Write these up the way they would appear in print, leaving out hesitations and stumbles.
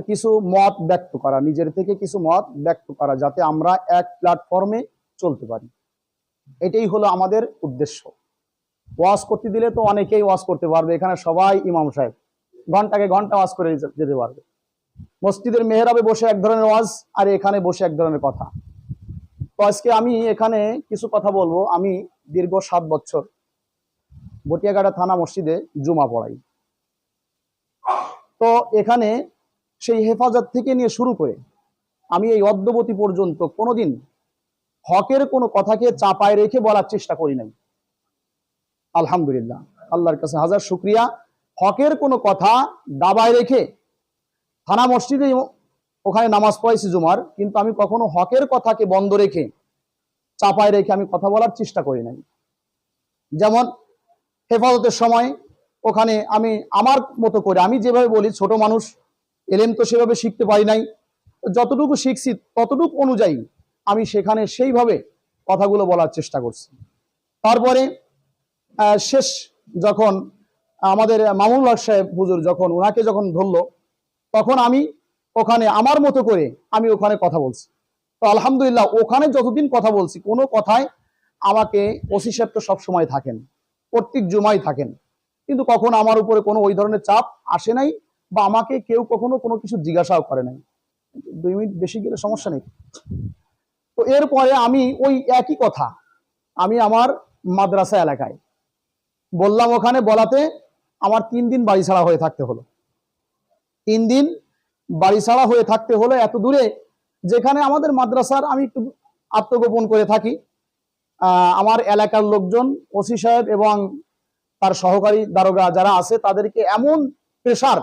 কিছু মত ব্যক্ত করা, নিজের থেকে কিছু মত ব্যক্ত করা, যাতে আমরা এক প্ল্যাটফর্মে চলতে পারি। এটাই হলো আমাদের উদ্দেশ্য। ওয়াজ করতে দিলে তো অনেকেই ওয়াজ করতে পারবে, এখানে সবাই ইমাম সাহেব, ঘন্টাকে ঘন্টা ওয়াজ করে যেতে পারবে। মসজিদের মেহরাবে বসে এক ধরনের ওয়াজ, আর এখানে বসে এক ধরনের কথা। তো আজকে আমি এখানে কিছু কথা বলবো। আমি দীর্ঘ 7 বছর বটিয়াঘাটা থানা মসজিদে জুমা পড়াই। তো এখানে সেই হেফাজত থেকে নিয়ে শুরু করে আমি এই অদ্যবধি পর্যন্ত কোনোদিন হকের কোনো কথাকে চাপায় রেখে বলার চেষ্টা করি নাই। আলহামদুলিল্লাহ, আল্লাহর কাছে হাজার শুকরিয়া। হকের কোনো কথা দাবায় রেখে থানা মসজিদে ওখানে নামাজ পড়াইছি জুমার, কিন্তু আমি কখনো হকের কথাকে বন্ধ রেখে চাপায় রেখে আমি কথা বলার চেষ্টা করি নাই। যেমন হেফাজতের সময় ওখানে আমি আমার মতো করে, আমি যেভাবে বলি, ছোট মানুষ, এলেম তো সেভাবে শিখতে পারি নাই, যতটুকু শিখছি ততটুকু অনুযায়ী আমি সেখানে সেইভাবে কথাগুলো বলার চেষ্টা করছি। তারপরে শেষ যখন আমাদের মামুনুল হক সাহেব হুজুর যখন ওনাকে যখন ধরলো, তখন আমি ওখানে আমার মতো করে আমি ওখানে কথা বলছি। তো আলহামদুলিল্লাহ, ওখানে যতদিন কথা বলছি, কোনো কথায় আমাকে ওসি সাহেব তো সবসময় থাকেন, প্রত্যেক জুমাই থাকেন, কিন্তু কখনো আমার উপরে কোনো ওই ধরনের চাপ আসে নাই, বা আমাকে কেউ কখনো কোনো কিছু জিজ্ঞাসাও করে নাই। 2 মিনিট বেশি গেলে সমস্যা নেই। তো এরপরে আমি ওই একই কথা আমি আমার মাদ্রাসা এলাকায় বললাম। ওখানে বলাতে আমার 3 দিন বাড়ি ছাড়া হয়ে থাকতে হলো। 3 দিন বাড়ি ছাড়া হয়ে থাকতে হলো এত দূরে, যেখানে আমাদের মাদ্রাসার আমি একটু আত্মগোপন করে থাকি। আমার এলাকার লোকজন, ওসি সাহেব এবং তার সহকারী দারোগা যারা আছে, তাদেরকে এমন প্রেশার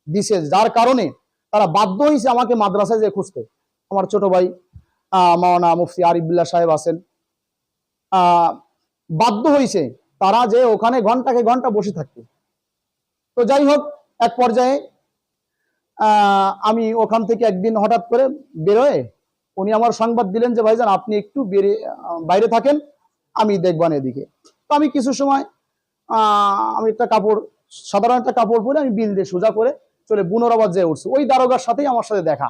দিছে, যার কারণে তারা বাধ্য হয়েছে আমাকে মাদ্রাসায় যে খুঁজতে। আমার ছোট ভাই মাওলানা মুফতি আরিফ বিল্লাহ সাহেব আছেন, বাধ্য হয়েছে তারা যে ওখানে ঘন্টাকে ঘন্টা বসে থাকতে। তো যাই হোক, এক পর্যায়ে আমি ওখান থেকে একদিন হঠাৎ করে বেরোয় উনি আমার সংবাদ দিলেন যে ভাইজান আপনি একটু বাইরে থাকেন, আমি দেখবান এদিকে। তো আমি কিছু সময় আমি একটা কাপড়, সাধারণ একটা কাপড় পরে আমি বিল দিয়ে সোজা করে চলে বুনোরাবাদ যেয়ে উঠছি। ওই দারোগার সাথেই আমার সাথে দেখা।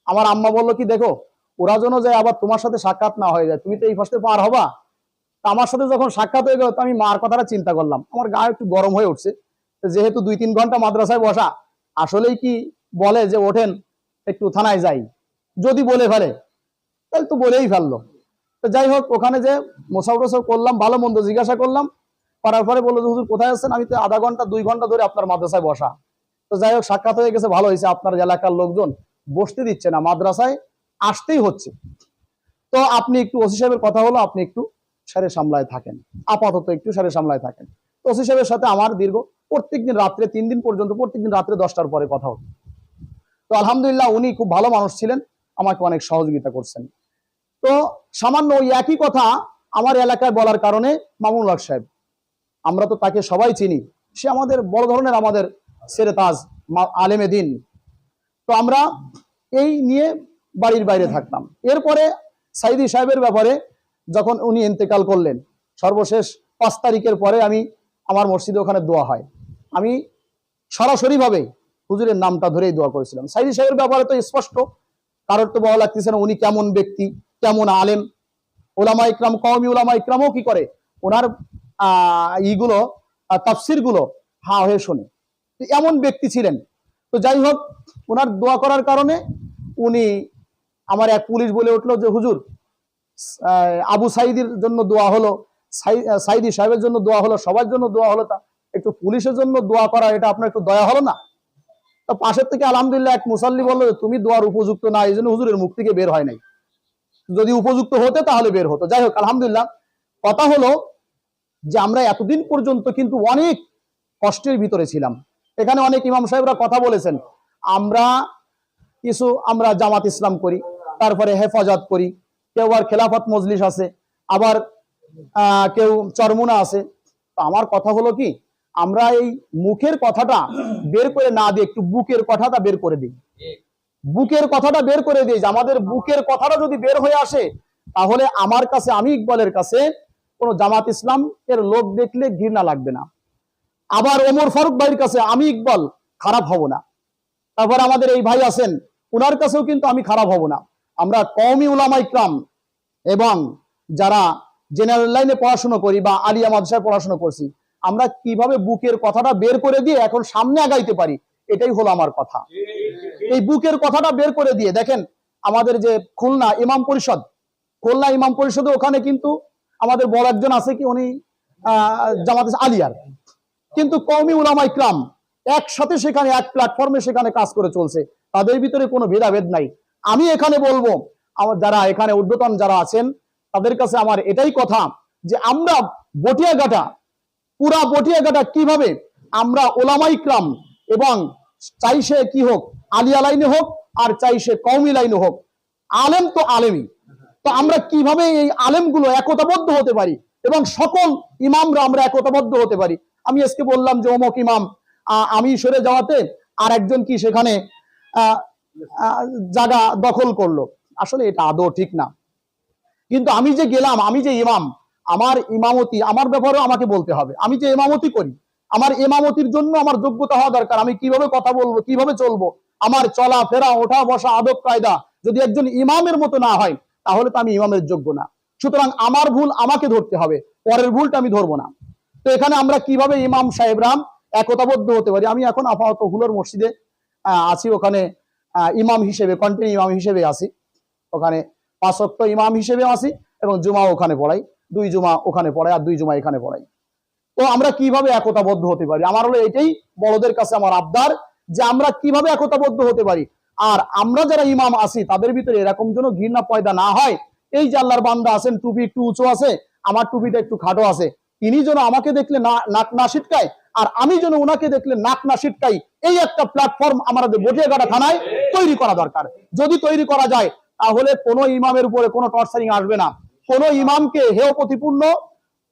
আমার আম্মা বললো কি, দেখো ওরা যেন যায় আবার তোমার সাথে সাক্ষাৎ না হয়ে যায়, তুমি তো এই ফার্স্টে পার হবা। আমার সাথে যখন সাক্ষাৎ হয়ে গেল, তো আমি মার কথাটা চিন্তা করলাম। আমার গা একটু গরম হয়ে উঠছে, যেহেতু 2-3 ঘন্টা মাদ্রাসায় বসা, আসলেই কি বলে যে ওঠেন একটু থানায় যাই, যদি বলে ফেলে তাহলে তো বলেই ফেললো। তো যাই হোক, ওখানে যে মোসাফর করলাম, ভালো মন্দ জিজ্ঞাসা করলাম, করার পরে বললো যে হুজুর কোথায় আছেন? আমি তো আধা ঘন্টা 2 ঘন্টা ধরে আপনার মাদ্রাসায় বসা। তো যাই হোক, সাক্ষাৎ হয়ে গেছে, ভালো হয়েছে, আপনার এলাকার লোকজন বসতে দিচ্ছে না, মাদ্রাসায় আসতেই হচ্ছে। তো আপনি একটু, ওসি সাহেবের কথা হলো, আপনি একটু সারে সামলায় থাকেন, আপাতত একটু সারে সামলায় থাকেন। তো ওসি সাহেবের সাথে আমার দীর্ঘ প্রত্যেকদিন রাত্রে 3 দিন পর্যন্ত প্রত্যেকদিন রাত্রে 10টার পরে কথা হতো। তো আলহামদুলিল্লাহ, উনি খুব ভালো মানুষ ছিলেন, আমাকে অনেক সহযোগিতা করছেন। তো সামান্য ওই একই কথা আমার এলাকায় বলার কারণে মামুনুল হক সাহেব, আমরা তো তাকে সবাই চিনি, সে আমাদের বড় ধরনের আমাদের সেরে তাজ আলেমে দিন। তো আমরা এই নিয়ে বাড়ির বাইরে থাকতাম। এরপরে সাইদি সাহেবের ব্যাপারে যখন উনি ইন্তেকাল করলেন, সর্বশেষ 5 তারিখের পরে আমি আমার মসজিদে ওখানে দোয়া হয়, আমি সরাসরি ভাবে হুজুরের নামটা ধরেই দোয়া করেছিলাম। সাইদি সাহেবের ব্যাপারে তো স্পষ্ট, কারোর তো বলা লাগতেছে না উনি কেমন ব্যক্তি, কেমন আলেম। ওলামা ইকরাম, কওমি ওলামা ইকরামও কি করে, ওনার ইগুলো তাফসির গুলো হা হয়ে শোনে, এমন ব্যক্তি ছিলেন। তো যাই হোক, ওনার দোয়া করার কারণে উনি, আমার এক পুলিশ বলে উঠলো যে হুজুর আবু সাইদির জন্য দোয়া হলো, সাইদি সাহেবের জন্য দোয়া হলো, সবার জন্য দোয়া হলো, তা একটু পুলিশের জন্য দোয়া করা, এটা আপনার একটু দয়া হলো না? তো পাশের থেকে আলহামদুলিল্লাহ এক মুসাল্লি বললো তুমি দোয়ার উপযুক্ত না, এই জন্য হুজুরের মুখ থেকে বের হয় নাই, যদি উপযুক্ত হতে তাহলে বের হতো। যাই হোক, আলহামদুলিল্লাহ, কথা হলো যে আমরা এতদিন পর্যন্ত কিন্তু অনেক কষ্টের ভিতরে ছিলাম। এখানে অনেক ইমাম সাহেবরা কথা বলেছেন, আমরা জামাত ইসলাম করি, তারপরে হেফাজত করি, কেউ আর খেলাফত মজলিস আছে, আবার কেউ চরমুনা আছে। তো আমার কথা হলো কি, আমরা এই মুখের কথাটা বের করে না দিয়ে একটু বুকের কথাটা বের করে দিই, বুকের কথাটা বের করে দিই। আমাদের বুকের কথাটা যদি বের হয়ে আসে, তাহলে আমার কাছে, আমি ইকবালের কাছে কোনো জামাত ইসলাম এর লোক দেখলে ঘৃণা লাগবে না। আবার ওমর ফারুক ভাইয়ের কাছে আমি ইকবাল খারাপ হব না, তারপর আমাদের এই ভাই আছেন, ওনার কাছেও কিন্তু আমি খারাপ হব না। আমরা কওমি উলামা ইকরাম এবং যারা জেনারেল লাইনে পড়াশোনা করি বা আলিয়া মাদ্রাসায় পড়াশোনা করছি, আমরা কিভাবে বুকের কথাটা বের করে দিয়ে এখন সামনে আগাইতে পারি, এটাই হলো আমার কথা। এই বুকের কথাটা বের করে দিয়ে দেখেন, আমাদের যে খুলনা ইমাম পরিষদ, ওখানে কিন্তু আমাদের বড় একজন আছে কি, উনি জামাত আলিয়ার, কিন্তু কওমি উলামা ইকরাম একসাথে সেখানে এক প্ল্যাটফর্মে সেখানে কাজ করে চলছে, তাদের ভিতরে কোনো ভেদাভেদ নাই। আমি এখানে বলবো, আমার যারা এখানে ঊর্ধ্বতন যারা আছেন তাদের কাছে আমার এটাই কথা যে আমরা পুরা বটিয়াঘাটা কিভাবে আমরা ওলামা ইকরাম এবং চাই সে কি হোক, আলিয়া লাইনে হোক আর চাই সে কওমি লাইনে হোক, আলেম তো আলেমই, তো আমরা কিভাবে এই আলেমগুলো একতাবদ্ধ হতে পারি এবং সকল ইমামরা আমরা একতাবদ্ধ হতে পারি। আমি আজকে বললাম যে অমুক ইমাম আমি সরে যাওয়াতে আর একজন কি সেখানে জায়গা দখল করলো, আসলে এটা আদৌ ঠিক না। কিন্তু আমি যে গেলাম, আমি যে ইমাম, আমার ইমামতি আমার ব্যাপারেও আমাকে বলতে হবে। আমি যে ইমামতি করি, আমার ইমামতির জন্য আমার যোগ্যতা হওয়া দরকার। আমি কিভাবে কথা বলবো, কিভাবে চলবো, আমার চলা ফেরা ওঠা বসা আদব কায়দা যদি একজন ইমামের মতো না হয়, তাহলে তো আমি ইমামের যোগ্য না। সুতরাং আমার ভুল আমাকে ধরতে হবে, পরের ভুলটা আমি ধরবো না। তো এখানে আমরা কিভাবে ইমাম সাহেবরাম একতাবদ্ধ হতে পারি। আমি এখন আপাতত হুলোর মসজিদে আছি, ওখানে ইমাম হিসেবে, কন্টিনিউ ইমাম হিসেবে আছি, ওখানে 5 ওয়াক্ত ইমাম হিসেবে আছি এবং জুমা ওখানে পড়াই, 2 জুমা ওখানে পড়াই আর 2 জুমা এখানে পড়াই। তো আমরা কিভাবে একতাবদ্ধ হতে পারি, আমার হলো এটাই বড়দের কাছে আমার আবদার যে আমরা কিভাবে একতাবদ্ধ হতে পারি। আর আমরা যারা ইমাম আছি তাদের ভিতরে এরকম যেন ঘৃণা পয়দা না হয়। এই যে আল্লাহর বান্দা আছেন, টুপি একটু উঁচু আছে, আমার টুপিটা একটু খাটো আছে, তিনি যেন আমাকে দেখলে নাক না সিটকায় আর আমি যেন ওনাকে দেখলে নাক না সিটকাই, এই একটা প্ল্যাটফর্ম আমাদের বটিয়াঘাটা থানায় তৈরি করা দরকার। যদি তৈরি করা যায় তাহলে কোনো ইমামের উপরে কোনো টর্চারিং আসবে না, কোনো ইমামকে হেয় প্রতিপূর্ণ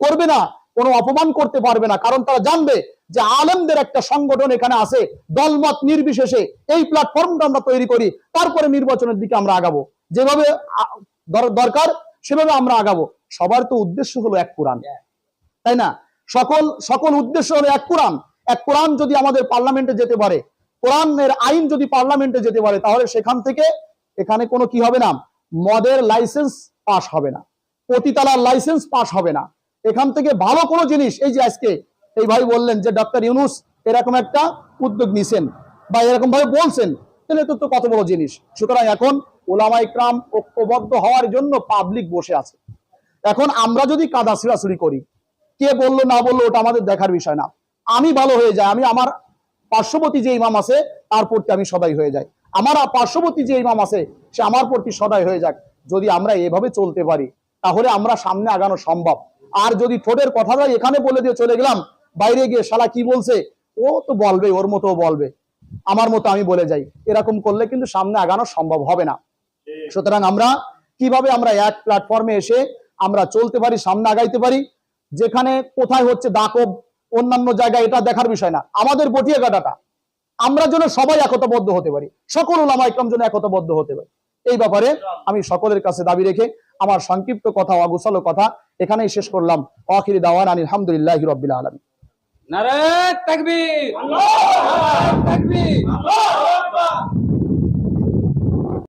করবে না, কোনো অপমান করতে পারবে না, কারণ তারা জানবে যে আলেমদের একটা সংগঠন এখানে আছে, দলমত নির্বিশেষে এই প্ল্যাটফর্মটা আমরা তৈরি করি, তারপরে নির্বাচনের দিকে আমরা আগাবো, যেভাবে দরকার সেভাবে আমরা আগাবো। সবার তো উদ্দেশ্য হলো এক কোরআন, তাই না? সকল উদ্দেশ্য হলো এক কোরআন। এক কোরআন যদি আমাদের পার্লামেন্টে যেতে পারে, কোরআনের আইন যদি পার্লামেন্টে যেতে পারে, তাহলে সেখান থেকে এখানে কোনো কি হবে না, মদের লাইসেন্স পাস হবে না, পতিতালার লাইসেন্স পাস হবে না। এখান থেকে ভালো কোনো জিনিস, এই যে আজকে এই ভাই বললেন যে ডক্টর ইউনূস এরকম একটা উদ্যোগ নিছেন বা এরকম ভাবে বলছেন, তাহলে তো কত বড় জিনিস। সুতরাং এখন ওলামা ইকরাম ঐক্যবদ্ধ হওয়ার জন্য পাবলিক বসে আছে। এখন আমরা যদি কাদা ছিঁড়াছুড়ি করি, কে বললো না বললো ওটা আমাদের দেখার বিষয় না। আমি ভালো হয়ে যায়, আমি আমার পার্শ্ববর্তী যে ইমাম আছে তার প্রতি আমি সদাই হয়ে যাই, আমার পার্শ্ববর্তী যে ইমাম আছে সে আমার প্রতি সদাই হয়ে যাক। যদি আমরা এভাবে চলতে পারি তাহলে আমরা সামনে আগানো সম্ভব। আর যদি ঠোঁটের কথাটা এখানে বলে দিয়ে চলে গেলাম, বাইরে গিয়ে শালা কি বলছে, ও তো বলবে, ওর মতো বলবে, আমার মতো আমি বলে যাই, এরকম করলে কিন্তু সামনে আগানো সম্ভব হবে না। সুতরাং আমরা কিভাবে আমরা এক প্ল্যাটফর্মে এসে আমরা চলতে পারি, সামনে আগাইতে পারি, যেখানে কোথায় হচ্ছে দাকব অন্যান্য জায়গায় এটা দেখার বিষয় না। আমাদের বটিয়াঘাটাটা আমরা যেন সবাই একতাবদ্ধ হতে পারি, সকল উলামা ইকরাম যেন একতাবদ্ধ হতে পারি, এই ব্যাপারে আমি সকলের কাছে দাবি রেখে আমার সংক্ষিপ্ত কথা, অগুছালো কথা এখানেই শেষ করলাম। আখিরি দাওয়ানা আলহামদুলিল্লাহি রাব্বিল আলামিন। নারে তাকবীর, আল্লাহু আকবার, তাকবীর, আল্লাহু আকবার।